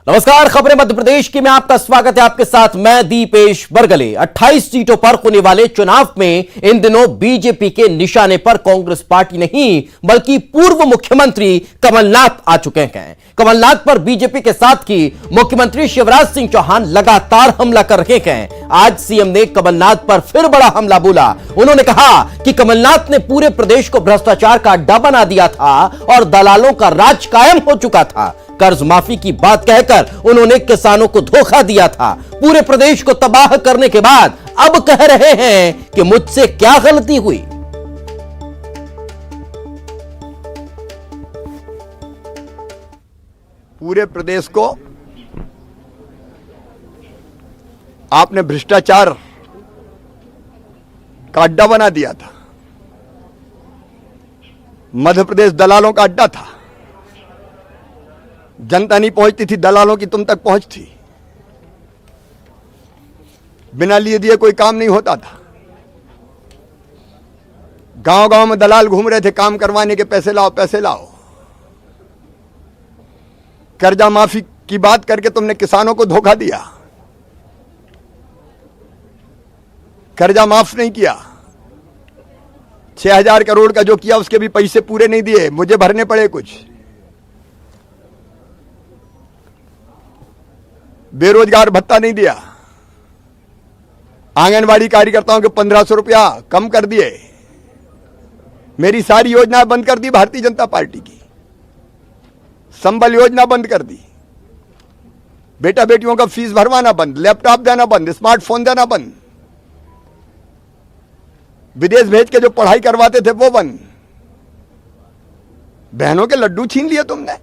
नमस्कार, खबरें मध्य प्रदेश की में आपका स्वागत है। आपके साथ मैं दीपेश बरगले। 28 सीटों पर होने वाले चुनाव में इन दिनों बीजेपी के निशाने पर कांग्रेस पार्टी नहीं बल्कि पूर्व मुख्यमंत्री कमलनाथ आ चुके हैं। कमलनाथ पर बीजेपी के साथ ही मुख्यमंत्री शिवराज सिंह चौहान लगातार हमला कर रहे हैं। आज सीएम ने कमलनाथ पर फिर बड़ा हमला बोला। उन्होंने कहा कि कमलनाथ ने पूरे प्रदेश को भ्रष्टाचार का अड्डा बना दिया था और दलालों का राज कायम हो चुका था। कर्ज माफी की बात कहकर उन्होंने किसानों को धोखा दिया था। पूरे प्रदेश को तबाह करने के बाद अब कह रहे हैं कि मुझसे क्या गलती हुई। पूरे प्रदेश को आपने भ्रष्टाचार का अड्डा बना दिया था। मध्य प्रदेश दलालों का अड्डा था। जनता नहीं पहुंचती थी, दलालों की तुम तक पहुंच थी। बिना लिए दिए कोई काम नहीं होता था। गांव गांव में दलाल घूम रहे थे काम करवाने के, पैसे लाओ पैसे लाओ। कर्जा माफी की बात करके तुमने किसानों को धोखा दिया। कर्जा माफ नहीं किया। 6,000 करोड़ का जो किया उसके भी पैसे पूरे नहीं दिए, मुझे भरने पड़े कुछ। बेरोजगार भत्ता नहीं दिया। आंगनवाड़ी कार्यकर्ताओं के 1,500 रुपया कम कर दिए। मेरी सारी योजनाएं बंद कर दी भारतीय जनता पार्टी की। संबल योजना बंद कर दी। बेटा बेटियों का फीस भरवाना बंद, लैपटॉप देना बंद, स्मार्टफोन देना बंद। विदेश भेज के जो पढ़ाई करवाते थे वो बंद। बहनों के लड्डू छीन लिए तुमने।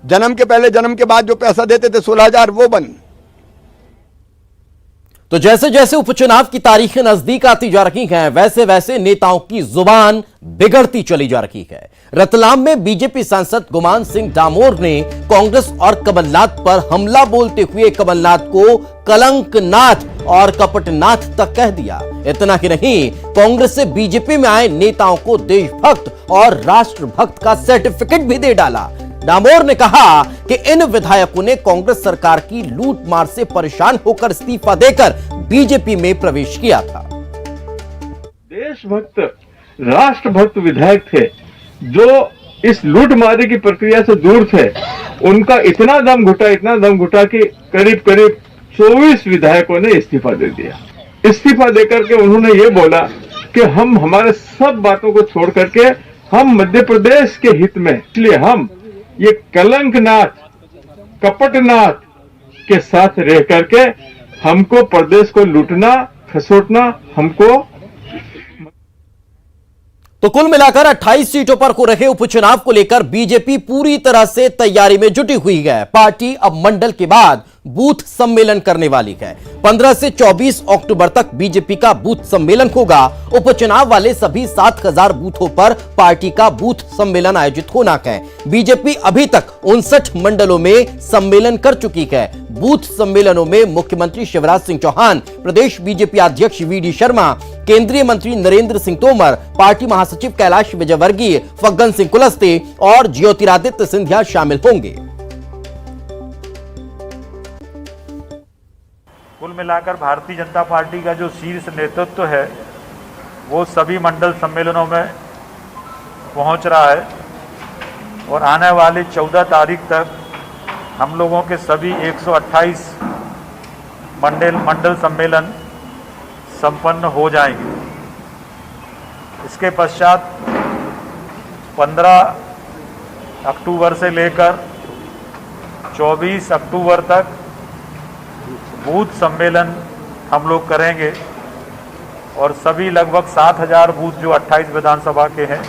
जन्म के पहले जन्म के बाद जो पैसा देते थे 16,000 वो बंद। तो जैसे जैसे उपचुनाव की तारीखें नजदीक आती जा रही हैं, वैसे वैसे नेताओं की जुबान बिगड़ती चली जा रही है। रतलाम में बीजेपी सांसद गुमान सिंह डामोर ने कांग्रेस और कमलनाथ पर हमला बोलते हुए कमलनाथ को कलंकनाथ और कपटनाथ तक कह दिया। इतना ही नहीं, कांग्रेस से बीजेपी में आए नेताओं को देशभक्त और राष्ट्रभक्त का सर्टिफिकेट भी दे डाला। डामोर ने कहा कि इन विधायकों ने कांग्रेस सरकार की लूट मार से परेशान होकर इस्तीफा देकर बीजेपी में प्रवेश किया था। देशभक्त राष्ट्रभक्त विधायक थे जो इस लूटमारी की प्रक्रिया से दूर थे। उनका इतना दम घुटा कि करीब करीब 24 विधायकों ने इस्तीफा दे दिया। इस्तीफा देकर के उन्होंने ये बोला कि हम हमारे सब बातों को छोड़ करके हम मध्य प्रदेश के हित में, इसलिए हम ये कलंकनाथ कपटनाथ के साथ रह करके हमको प्रदेश को लूटना खसोटना हमको। तो कुल मिलाकर 28 सीटों पर हो रहे उपचुनाव को लेकर बीजेपी पूरी तरह से तैयारी में जुटी हुई है। पार्टी अब मंडल के बाद बूथ सम्मेलन करने वाली है। 15 से 24 अक्टूबर तक बीजेपी का बूथ सम्मेलन होगा। उपचुनाव वाले सभी 7,000 बूथों पर पार्टी का बूथ सम्मेलन आयोजित होना है। बीजेपी अभी तक 59 मंडलों में सम्मेलन कर चुकी है। बूथ सम्मेलनों में मुख्यमंत्री शिवराज सिंह चौहान, प्रदेश बीजेपी अध्यक्ष वी.डी. शर्मा, केंद्रीय मंत्री नरेंद्र सिंह तोमर, पार्टी महासचिव कैलाश विजयवर्गीय, फग्गन सिंह कुलस्ते और ज्योतिरादित्य सिंधिया शामिल होंगे। कुल मिलाकर भारतीय जनता पार्टी का जो शीर्ष नेतृत्व है वो सभी मंडल सम्मेलनों में पहुंच रहा है और आने वाली 14 तारीख तक हम लोगों के सभी 128 मंडल सम्मेलन संपन्न हो जाएंगे। इसके पश्चात 15 अक्टूबर से लेकर 24 अक्टूबर तक बूथ सम्मेलन हम लोग करेंगे और सभी लगभग 7,000 बूथ जो 28 विधानसभा के हैं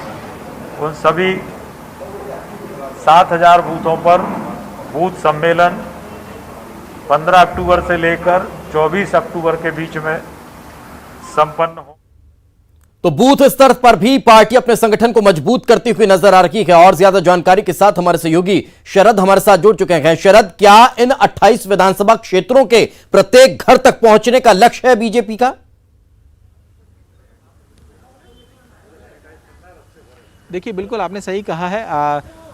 उन सभी 7,000 बूथों पर बूथ सम्मेलन 15 अक्टूबर से लेकर 24 अक्टूबर के बीच में संपन्न हो। तो बूथ स्तर पर भी पार्टी अपने संगठन को मजबूत करती हुई नजर आ रही है। और ज्यादा जानकारी के साथ हमारे सहयोगी शरद हमारे साथ जुड़ चुके हैं। शरद, क्या इन 28 विधानसभा क्षेत्रों के प्रत्येक घर तक पहुंचने का लक्ष्य है बीजेपी का? देखिए, बिल्कुल आपने सही कहा है।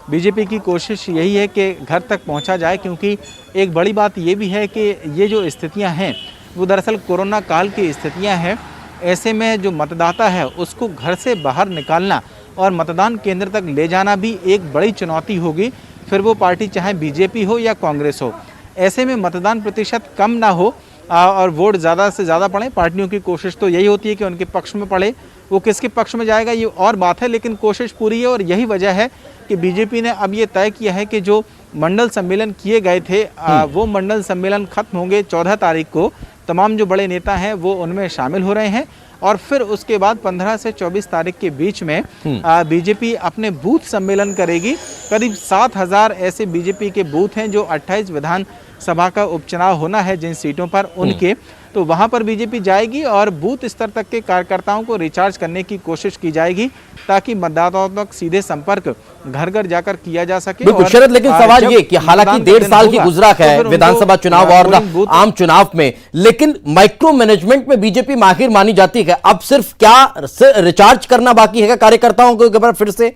बीजेपी की कोशिश यही है कि घर तक पहुंचा जाए, क्योंकि एक बड़ी बात ये भी है कि ये जो स्थितियां हैं वो दरअसल कोरोना काल की स्थितियां हैं। ऐसे में जो मतदाता है उसको घर से बाहर निकालना और मतदान केंद्र तक ले जाना भी एक बड़ी चुनौती होगी, फिर वो पार्टी चाहे बीजेपी हो या कांग्रेस हो। ऐसे में मतदान प्रतिशत कम ना हो और वोट ज़्यादा से ज़्यादा पड़े। पार्टियों की कोशिश तो यही होती है कि उनके पक्ष में पड़े, वो किसके पक्ष में जाएगा ये और बात है, लेकिन कोशिश पूरी है। और यही वजह है कि बीजेपी ने अब ये तय किया है कि जो मंडल सम्मेलन किए गए थे वो मंडल सम्मेलन खत्म होंगे 14 तारीख को। तमाम जो बड़े नेता हैं वो उनमें शामिल हो रहे हैं और फिर उसके बाद 15 से 24 तारीख के बीच में बीजेपी अपने बूथ सम्मेलन करेगी। करीब 7000 ऐसे बीजेपी के बूथ हैं जो 28 विधानसभा का उपचुनाव होना है जिन सीटों पर उनके, तो वहां पर बीजेपी जाएगी और बूथ स्तर तक के कार्यकर्ताओं को रिचार्ज करने की कोशिश की जाएगी ताकि मतदाताओं तक सीधे संपर्क घर घर जाकर किया जा सके। बिल्कुल शरद, लेकिन सवाल ये कि हालांकि 1.5 साल की गुजरात है विधानसभा चुनाव और आम चुनाव में, लेकिन माइक्रो मैनेजमेंट में बीजेपी माहिर मानी जाती है। अब सिर्फ क्या रिचार्ज करना बाकी है कार्यकर्ताओं को एक बार फिर से?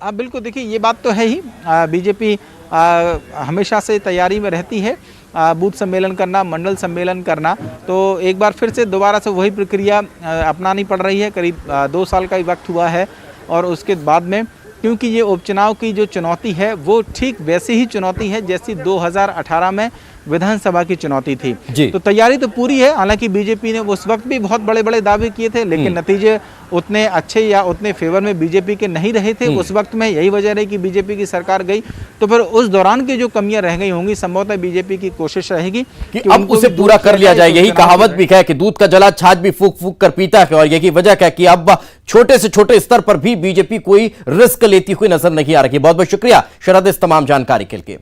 बिल्कुल, देखिए ये बात तो है ही, बीजेपी हमेशा से तैयारी में रहती है बूथ सम्मेलन करना, मंडल सम्मेलन करना, तो एक बार फिर से दोबारा से वही प्रक्रिया अपनानी पड़ रही है। करीब 2 साल का ही वक्त हुआ है और उसके बाद में, क्योंकि ये उपचुनाव की जो चुनौती है वो ठीक वैसी ही चुनौती है जैसी 2018 में विधानसभा की चुनौती थी। तो तैयारी तो पूरी है। हालांकि बीजेपी ने उस वक्त भी बहुत बड़े बड़े दावे किए थे, लेकिन नतीजे उतने अच्छे या उतने फेवर में बीजेपी के नहीं रहे थे उस वक्त में। यही वजह रही कि बीजेपी की सरकार गई, तो फिर उस दौरान की जो कमियां रह गई होंगी संभवतः बीजेपी की कोशिश रहेगी कि अब उसे पूरा कर लिया जाए। यही कहावत भी है कि दूध का जला छाछ भी फूक फूक कर पीता है, और यही वजह है कि अब छोटे से छोटे स्तर पर भी बीजेपी कोई रिस्क लेती हुई नजर नहीं आ रही। बहुत बहुत शुक्रिया शरद इस तमाम जानकारी के लिए।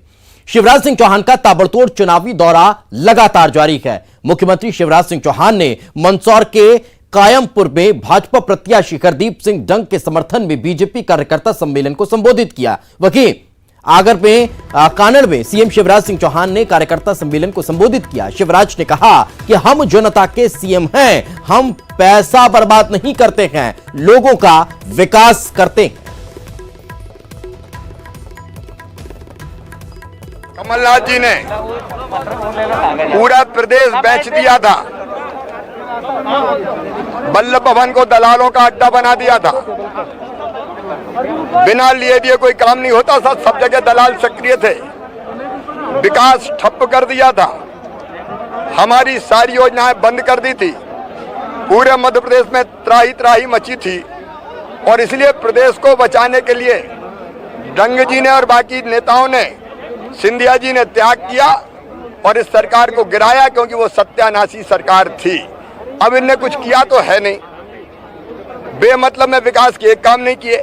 शिवराज सिंह चौहान का ताबड़तोड़ चुनावी दौरा लगातार जारी है। मुख्यमंत्री शिवराज सिंह चौहान ने मंदसौर के कायमपुर में भाजपा प्रत्याशी हरदीप सिंह डंग के समर्थन में बीजेपी कार्यकर्ता सम्मेलन को संबोधित किया। वहीं आगर में कानड़ में सीएम शिवराज सिंह चौहान ने कार्यकर्ता सम्मेलन को संबोधित किया। शिवराज ने कहा कि हम जनता के सीएम हैं, हम पैसा बर्बाद नहीं करते हैं, लोगों का विकास करते हैं। कमलनाथ जी ने पूरा प्रदेश बेच दिया था, वल्लभ भवन को दलालों का अड्डा बना दिया था, बिना लिए दिए कोई काम नहीं होता था, सब जगह दलाल सक्रिय थे, विकास ठप कर दिया था, हमारी सारी योजनाएं बंद कर दी थी, पूरे मध्य प्रदेश में त्राही त्राही मची थी। और इसलिए प्रदेश को बचाने के लिए डंग जी ने और बाकी नेताओं ने, सिंधिया जी ने त्याग किया और इस सरकार को गिराया, क्योंकि वो सत्यानाशी सरकार थी। अब इनने कुछ किया तो है नहीं, बेमतलब में विकास के एक काम नहीं किए।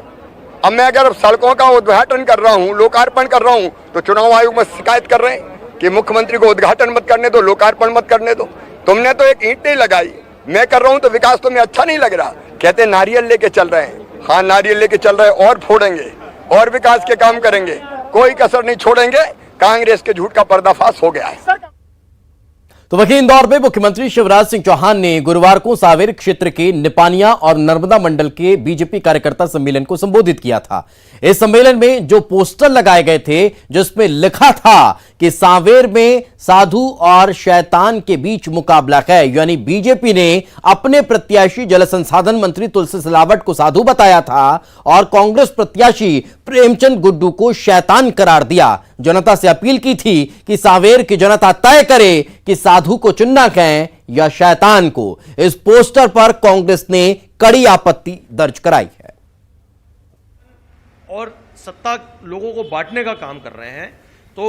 अब मैं अगर सड़कों का उद्घाटन कर रहा हूँ, लोकार्पण कर रहा हूँ, तो चुनाव आयोग में शिकायत कर रहे हैं कि मुख्यमंत्री को उद्घाटन मत करने दो, लोकार्पण मत करने दो। तुमने तो एक ईंट नहीं लगाई, मैं कर रहा हूँ तो विकास तुम्हें अच्छा नहीं लग रहा। कहते नारियल लेके चल रहे हैं, हाँ नारियल लेके चल रहे हैं, और फोड़ेंगे और विकास के काम करेंगे, कोई कसर नहीं छोड़ेंगे। कांग्रेस के झूठ का पर्दाफाश हो गया है। तो वहीं इंदौर में मुख्यमंत्री शिवराज सिंह चौहान ने गुरुवार को सांवेर क्षेत्र के निपानिया और नर्मदा मंडल के बीजेपी कार्यकर्ता सम्मेलन को संबोधित किया था। इस सम्मेलन में जो पोस्टर लगाए गए थे जिसमें लिखा था कि सांवेर में साधु और शैतान के बीच मुकाबला है, यानी बीजेपी ने अपने प्रत्याशी जल संसाधन मंत्री तुलसी सिलावट को साधु बताया था और कांग्रेस प्रत्याशी प्रेमचंद गुड्डू को शैतान करार दिया। जनता से अपील की थी कि सांवेर की जनता तय करे कि साधु को चुनना है या शैतान को। इस पोस्टर पर कांग्रेस ने कड़ी आपत्ति दर्ज कराई है और सत्ता लोगों को बांटने का काम कर रहे हैं। तो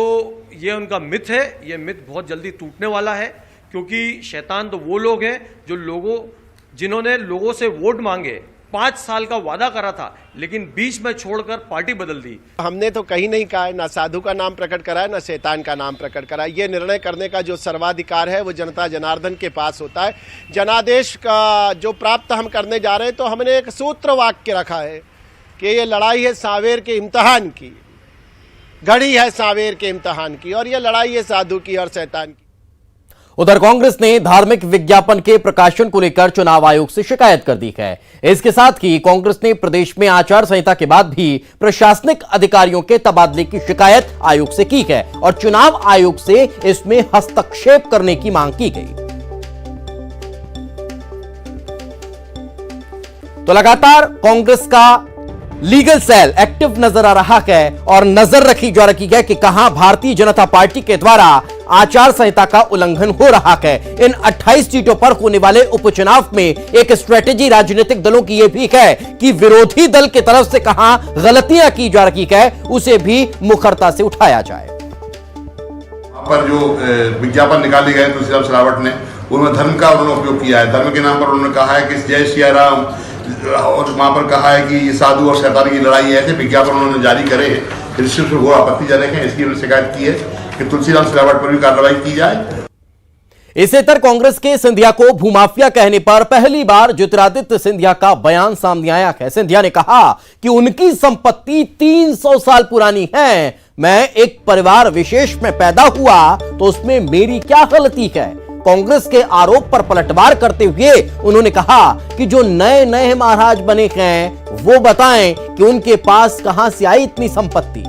ये उनका मिथ है, ये मिथ बहुत जल्दी टूटने वाला है, क्योंकि शैतान तो वो लोग हैं जो जिन्होंने लोगों से वोट मांगे, 5 साल का वादा करा था, लेकिन बीच में छोड़कर पार्टी बदल दी। हमने तो कहीं नहीं कहा है, ना साधु का नाम प्रकट करा है, ना शैतान का नाम प्रकट करा है। ये निर्णय करने का जो सर्वाधिकार है वो जनता जनार्दन के पास होता है। जनादेश का जो प्राप्त हम करने जा रहे हैं, तो हमने एक सूत्र वाक्य रखा है कि ये लड़ाई है सांवेर के इम्तिहान की, घड़ी है सांवेर के इम्तिहान की, और ये लड़ाई है साधु की और शैतान की। उधर कांग्रेस ने धार्मिक विज्ञापन के प्रकाशन को लेकर चुनाव आयोग से शिकायत कर दी है। इसके साथ ही कांग्रेस ने प्रदेश में आचार संहिता के बाद भी प्रशासनिक अधिकारियों के तबादले की शिकायत आयोग से की है और चुनाव आयोग से इसमें हस्तक्षेप करने की मांग की गई। तो लगातार कांग्रेस का लीगल सेल एक्टिव नजर आ रहा है और नजर रखी जा रही है कि कहां भारतीय जनता पार्टी के द्वारा आचार संहिता का उल्लंघन हो रहा है। इन 28 सीटों पर होने वाले उपचुनाव में एक स्ट्रेटेजी राजनीतिक दलों की यह भी है कि विरोधी दल की तरफ से कहां गलतियां की जा रही है उसे भी मुखरता से उठाया जाए। पर जो विज्ञापन निकाले गए तुलसीराम सिलावट ने, उन्होंने धर्म का उन्होंने उपयोग किया है। धर्म के नाम पर उन्होंने कहा है कि जय सिया राम, और वहां पर कहा है कि ये साधु और शैतान की लड़ाई है। ऐसे विज्ञापन उन्होंने जारी करे हैं, इससे वो आपत्तिजनक है। इसकी उन्होंने शिकायत की है कि तुलसीराम सिलावट पर भी कार्रवाई की जाए। इसे तर कांग्रेस के सिंधिया को भूमाफिया कहने पर पहली बार ज्योतिरादित्य सिंधिया का बयान सामने आया है। सिंधिया ने कहा कि उनकी संपत्ति 300 साल पुरानी है। मैं एक परिवार विशेष में पैदा हुआ तो उसमें मेरी क्या गलती है। कांग्रेस के आरोप पर पलटवार करते हुए उन्होंने कहा कि जो नए नए महाराज बने हैं वो बताएं कि उनके पास कहां से आई इतनी संपत्ति।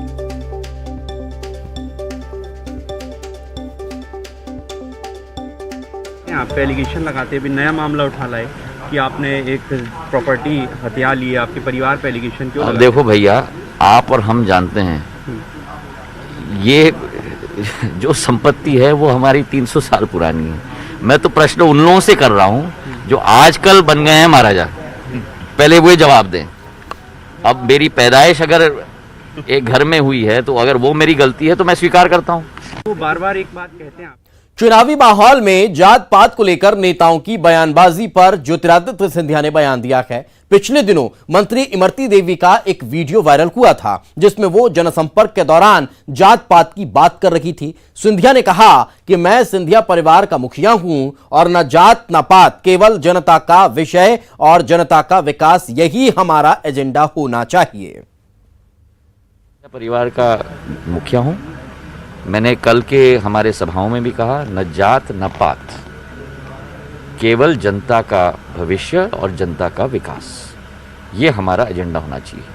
आप पे एलिगेशन लगाते भी नया मामला उठा लाए कि आपने एक प्रॉपर्टी हथिया ली है, आपके परिवार पे एलिगेशन क्यों लगाए? देखो भैया, आप और हम जानते हैं ये जो संपत्ति है वो हमारी 300 साल पुरानी है। मैं तो प्रश्न उन लोगों से कर रहा हूं जो आजकल बन गए हैं महाराजा, पहले वो जवाब दें। अब मेरी पैदाइश अगर एक घर में हुई है तो अगर वो मेरी गलती है तो मैं स्वीकार करता हूं। वो बार बार एक बात कहते हैं। चुनावी माहौल में जात पात को लेकर नेताओं की बयानबाजी पर ज्योतिरादित्य सिंधिया ने बयान दिया है। पिछले दिनों मंत्री इमरती देवी का एक वीडियो वायरल हुआ था जिसमें वो जनसंपर्क के दौरान जात पात की बात कर रही थी। सिंधिया ने कहा कि मैं सिंधिया परिवार का मुखिया हूं और न जात न पात, केवल जनता का विषय और जनता का विकास, यही हमारा एजेंडा होना चाहिए। परिवार का मुखिया हूं। मैंने कल के हमारे सभाओं में भी कहा, न जात न पात, केवल जनता का भविष्य और जनता का विकास, ये हमारा एजेंडा होना चाहिए।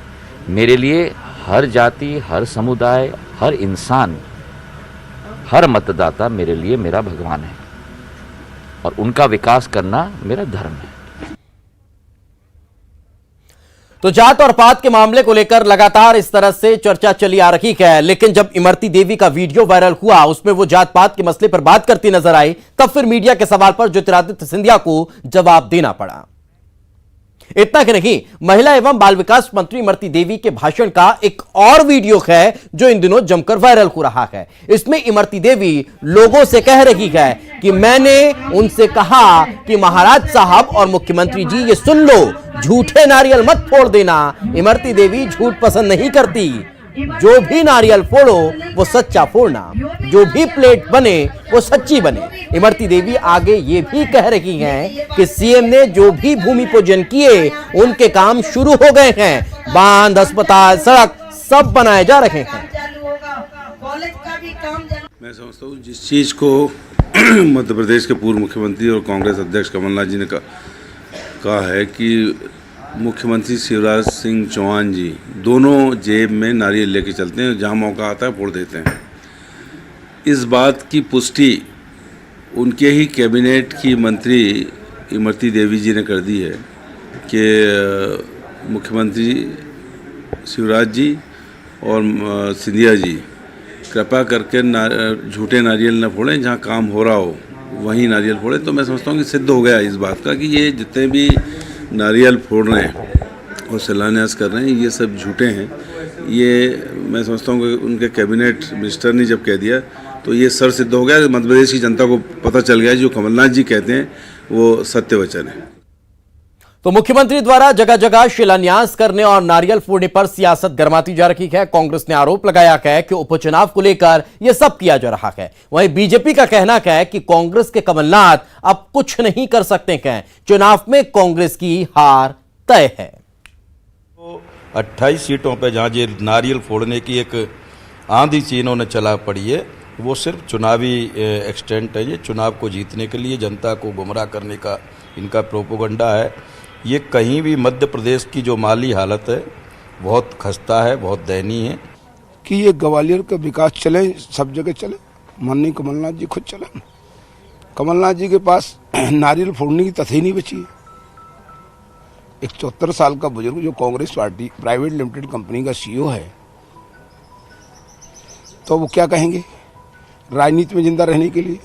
मेरे लिए हर जाति, हर समुदाय, हर इंसान, हर मतदाता मेरे लिए मेरा भगवान है और उनका विकास करना मेरा धर्म है। तो जात और पात के मामले को लेकर लगातार इस तरह से चर्चा चली आ रही है, लेकिन जब इमरती देवी का वीडियो वायरल हुआ उसमें वो जात पात के मसले पर बात करती नजर आई, तब फिर मीडिया के सवाल पर ज्योतिरादित्य सिंधिया को जवाब देना पड़ा। इतना कि नहीं, महिला एवं बाल विकास मंत्री इमरती देवी के भाषण का एक और वीडियो है जो इन दिनों जमकर वायरल हो रहा है। इसमें इमरती देवी लोगों से कह रही है कि मैंने उनसे कहा कि महाराज साहब और मुख्यमंत्री जी ये सुन लो, झूठे नारियल मत फोड़ देना। इमरती देवी झूठ पसंद नहीं करती, जो भी नारियल फोड़ो वो सच्चा फोड़ना, जो भी प्लेट बने वो सच्ची बने। इमरती देवी आगे ये भी कह रही हैं कि सीएम ने जो भी भूमि पूजन किए उनके काम शुरू हो गए हैं, बांध, अस्पताल, सड़क सब बनाए जा रहे हैं। मैं समझता हूँ जिस चीज को मध्य प्रदेश के पूर्व मुख्यमंत्री और कांग्रेस अध्यक्ष कमलनाथ जी ने कहा है कि मुख्यमंत्री शिवराज सिंह चौहान जी दोनों जेब में नारियल लेके चलते हैं, जहाँ मौका आता है फोड़ देते हैं। इस बात की पुष्टि उनके ही कैबिनेट की मंत्री इमरती देवी जी ने कर दी है कि मुख्यमंत्री शिवराज जी और सिंधिया जी कृपया करके झूठे नारियल न फोड़ें, जहाँ काम हो रहा हो वहीं नारियल फोड़ें। तो मैं समझता हूँ कि सिद्ध हो गया इस बात का कि ये जितने भी नारियल फोड़ रहे हैं और शिलान्यास कर रहे हैं ये सब झूठे हैं। ये मैं समझता हूँ कि उनके कैबिनेट मिनिस्टर ने जब कह दिया तो ये सर सिद्ध हो गया। मध्य प्रदेश की जनता को पता चल गया जो कमलनाथ जी कहते हैं वो सत्य वचन है। तो मुख्यमंत्री द्वारा जगह जगह शिलान्यास करने और नारियल फोड़ने पर सियासत गरमाती जा रही है। कांग्रेस ने आरोप लगाया है कि उपचुनाव को लेकर यह सब किया जा रहा है। वहीं बीजेपी का कहना है कि कांग्रेस के कमलनाथ अब कुछ नहीं कर सकते हैं, चुनाव में कांग्रेस की हार तय है। 28 सीटों पर जहां ये नारियल फोड़ने की एक आंधी सी इन्होंने चला पड़ी है, वो सिर्फ चुनावी एक्सटेंट है। ये चुनाव को जीतने के लिए जनता को गुमराह करने का इनका प्रोपोगंडा है। ये कहीं भी मध्य प्रदेश की जो माली हालत है बहुत खस्ता है, बहुत दयनीय है। कि ये ग्वालियर का विकास चले, सब जगह चले, माननीय कमलनाथ जी खुद चले। कमलनाथ जी के पास नारियल फोड़ने की तथ्य नहीं बची है। एक 74 साल का बुजुर्ग जो Congress party private limited company का सीईओ है, तो वो क्या कहेंगे राजनीति में जिंदा रहने के लिए।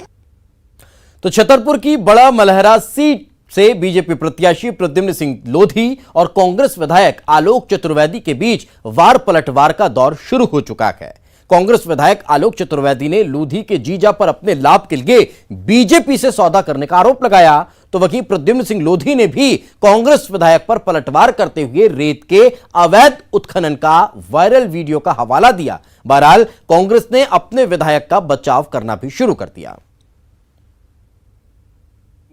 तो छतरपुर की बड़ा मलहरा सीट से बीजेपी प्रत्याशी प्रद्युम्न सिंह लोधी और कांग्रेस विधायक आलोक चतुर्वेदी के बीच वार पलटवार का दौर शुरू हो चुका है। कांग्रेस विधायक आलोक चतुर्वेदी ने लोधी के जीजा पर अपने लाभ के लिए बीजेपी से सौदा करने का आरोप लगाया, तो वहीं प्रद्युम्न सिंह लोधी ने भी कांग्रेस विधायक पर पलटवार करते हुए रेत के अवैध उत्खनन का वायरल वीडियो का हवाला दिया। बहरहाल कांग्रेस ने अपने विधायक का बचाव करना भी शुरू कर दिया।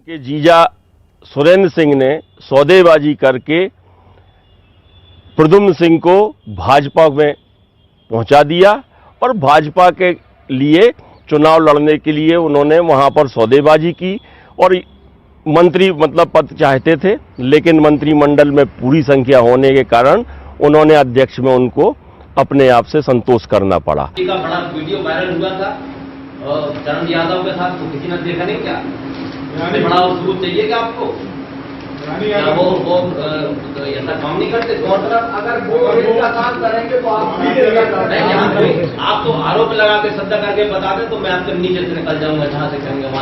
के जीजा सुरेंद्र सिंह ने सौदेबाजी करके प्रद्युम्न सिंह को भाजपा में पहुंचा दिया और भाजपा के लिए चुनाव लड़ने के लिए उन्होंने वहां पर सौदेबाजी की और मंत्री मतलब पद चाहते थे, लेकिन मंत्रिमंडल में पूरी संख्या होने के कारण उन्होंने अध्यक्ष में उनको अपने आप से संतोष करना पड़ा। का बड़ा वीडियो वायरल हुआ था चरण यादव के साथ, तो किसी ने देखा नहीं क्या? बड़ा सबूत चाहिए क्या आपको? क्या वो ऐसा काम नहीं करते? अगर वो इसका काम करेंगे तो आप तो आरोप लगा के सत्ता करके बता दें तो मैं आपके नीचे से निकल जाऊंगा, जहाँ से कहेंगे वहां।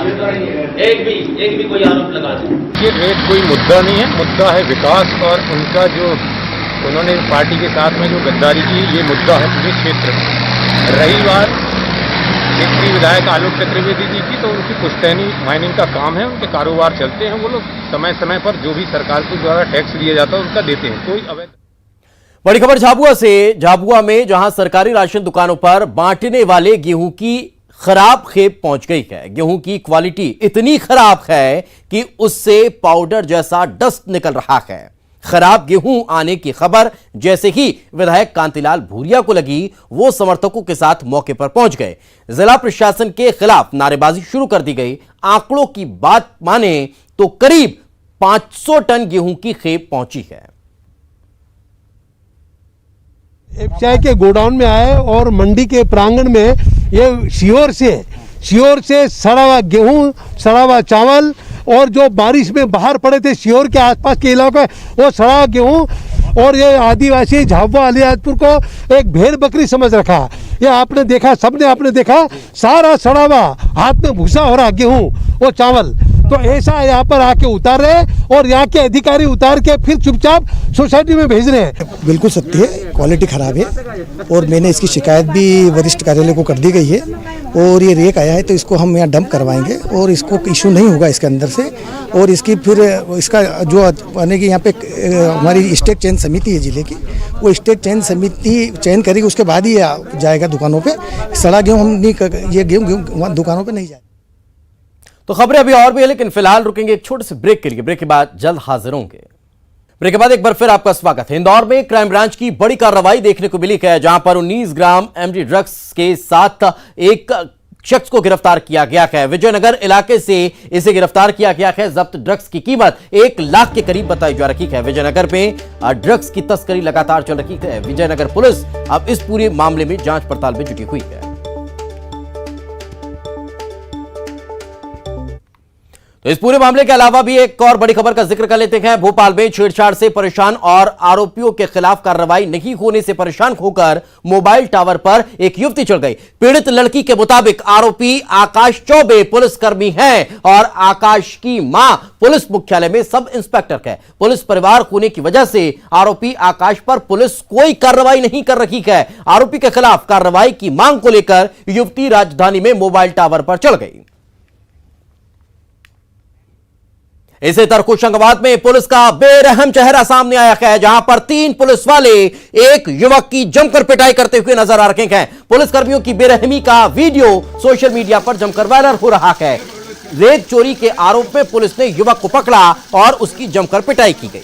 एक भी कोई आरोप लगा दे। ये रेट कोई मुद्दा नहीं है, मुद्दा है विकास और उनका जो उन्होंने पार्टी के साथ में जो गद्दारी की, ये मुद्दा है पूरे क्षेत्र में। रही बात क्षेत्रीय विधायक आलोक चतुर्वेदी जी की, तो उनकी पुश्तैनी माइनिंग का काम है, उनके कारोबार चलते हैं। वो लोग समय समय पर जो भी सरकार के द्वारा टैक्स दिया जाता है उनका देते हैं। कोई अवैध। बड़ी खबर झाबुआ से। झाबुआ में जहां सरकारी राशन दुकानों पर बांटने वाले गेहूं की खराब खेप पहुंच गई है। गेहूं की क्वालिटी इतनी खराब है कि उससे पाउडर जैसा डस्ट निकल रहा है। खराब गेहूं आने की खबर जैसे ही विधायक कांतिलाल भूरिया को लगी, वो समर्थकों के साथ मौके पर पहुंच गए। जिला प्रशासन के खिलाफ नारेबाजी शुरू कर दी गई। आंकड़ों की बात माने तो करीब 500 टन गेहूं की खेप पहुंची है। एफसीआई के गोडाउन में आए और मंडी के प्रांगण में ये शियोर से सड़ा हुआ गेहूं, सड़ा हुआ चावल और जो बारिश में बाहर पड़े थे शियोर के आसपास के इलाके, वो सड़ा गेहूं और ये आदिवासी झाबुआ अलीराजपुर को एक भेड़ बकरी समझ रखा। ये आपने देखा, सबने आपने देखा, सारा सड़ा हुआ हाथ में भूसा हो रहा गेहूं और चावल। तो ऐसा यहाँ पर आके उतार रहे और यहाँ के अधिकारी उतार के फिर चुपचाप सोसाइटी में भेज रहे हैं। बिल्कुल सत्य है, क्वालिटी खराब है और मैंने इसकी शिकायत भी वरिष्ठ कार्यालय को कर दी गई है और ये रेक आया है तो इसको हम यहाँ डंप करवाएंगे और इसको इशू नहीं होगा इसके अंदर से। और इसकी फिर इसका जो आने की यहाँ पे हमारी स्टेट चयन समिति है जिले की, वो स्टेट चयन समिति चयन करेगी, उसके बाद ही जाएगा दुकानों पे। सड़ा गेहूँ हम नहीं, ये गेहूँ दुकानों पे नहीं जाए। तो खबरें अभी और भी है, लेकिन फिलहाल रुकेंगे एक छोटे से ब्रेक के लिए। ब्रेक के बाद जल्द हाजिर होंगे। ब्रेक के बाद एक बार फिर आपका स्वागत है। इंदौर में क्राइम ब्रांच की बड़ी कार्रवाई देखने को मिली है, जहां पर 19 ग्राम एमडी ड्रग्स के साथ एक शख्स को गिरफ्तार किया गया है। विजयनगर इलाके से इसे गिरफ्तार किया गया है। जब्त ड्रग्स की कीमत 1 लाख के करीब बताई जा रही है। विजयनगर में ड्रग्स की तस्करी लगातार चल रही है। विजयनगर पुलिस अब इस पूरे मामले में जांच पड़ताल में जुटी हुई है। तो इस पूरे मामले के अलावा भी एक और बड़ी खबर का जिक्र कर लेते हैं। भोपाल में छेड़छाड़ से परेशान और आरोपियों के खिलाफ कार्रवाई नहीं होने से परेशान होकर मोबाइल टावर पर एक युवती चढ़ गई। पीड़ित लड़की के मुताबिक आरोपी आकाश चौबे पुलिसकर्मी हैं और आकाश की मां पुलिस मुख्यालय में सब इंस्पेक्टर है। पुलिस परिवार होने की वजह से आरोपी आकाश पर पुलिस कोई कार्रवाई नहीं कर रही है। आरोपी के खिलाफ कार्रवाई की मांग को लेकर युवती राजधानी में मोबाइल टावर पर चढ़ गई। इसे तरह होशंगाबाद में पुलिस का बेरहम चेहरा सामने आया है, जहां पर 3 पुलिस वाले एक युवक की जमकर पिटाई करते हुए नजर आ रहे हैं। पुलिसकर्मियों की बेरहमी का वीडियो सोशल मीडिया पर जमकर वायरल हो रहा है। रेत चोरी के आरोप में पुलिस ने युवक को पकड़ा और उसकी जमकर पिटाई की गई।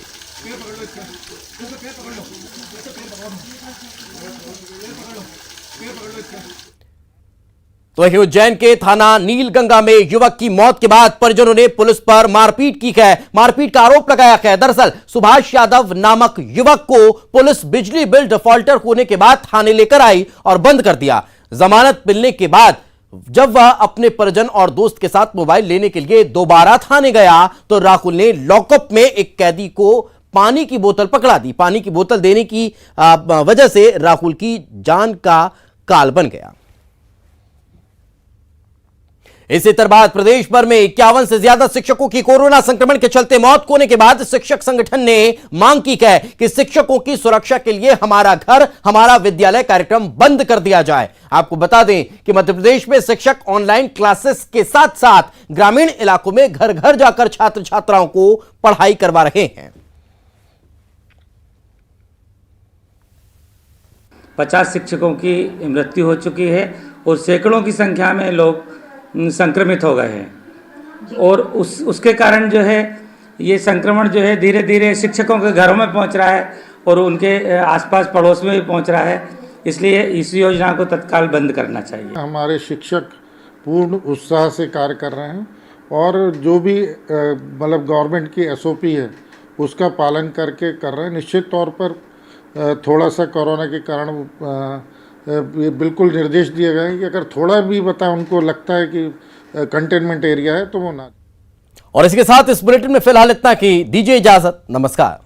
तो वहीं उज्जैन के थाना नीलगंगा में युवक की मौत के बाद परिजनों ने पुलिस पर मारपीट की है, मारपीट का आरोप लगाया है। दरअसल सुभाष यादव नामक युवक को पुलिस बिजली बिल डिफॉल्टर होने के बाद थाने लेकर आई और बंद कर दिया। जमानत मिलने के बाद जब वह अपने परिजन और दोस्त के साथ मोबाइल लेने के लिए दोबारा थाने गया तो राहुल ने लॉकअप में एक कैदी को पानी की बोतल पकड़ा दी। पानी की बोतल देने की वजह से राहुल की जान का काल बन गया। इसी तरह प्रदेश भर में 51 से ज्यादा शिक्षकों की कोरोना संक्रमण के चलते मौत होने के बाद शिक्षक संगठन ने मांग की है कि शिक्षकों की सुरक्षा के लिए हमारा घर हमारा विद्यालय कार्यक्रम बंद कर दिया जाए। आपको बता दें कि मध्य प्रदेश में शिक्षक ऑनलाइन क्लासेस के साथ साथ ग्रामीण इलाकों में घर घर जाकर छात्र छात्राओं को पढ़ाई करवा रहे हैं। 50 शिक्षकों की मृत्यु हो चुकी है और सैकड़ों की संख्या में लोग संक्रमित हो गए हैं और उसके कारण जो है ये संक्रमण जो है धीरे धीरे शिक्षकों के घरों में पहुंच रहा है और उनके आसपास पड़ोस में भी पहुंच रहा है। इसलिए इस योजना को तत्काल बंद करना चाहिए। हमारे शिक्षक पूर्ण उत्साह से कार्य कर रहे हैं और जो भी मतलब गवर्नमेंट की SOP है उसका पालन करके कर रहे हैं। निश्चित तौर पर थोड़ा सा कोरोना के कारण ये बिल्कुल निर्देश दिए गए हैं कि अगर थोड़ा भी उनको लगता है कि कंटेनमेंट एरिया है तो वो ना। और इसके साथ इस बुलेटिन में फिलहाल इतना कि दीजिए इजाजत। नमस्कार।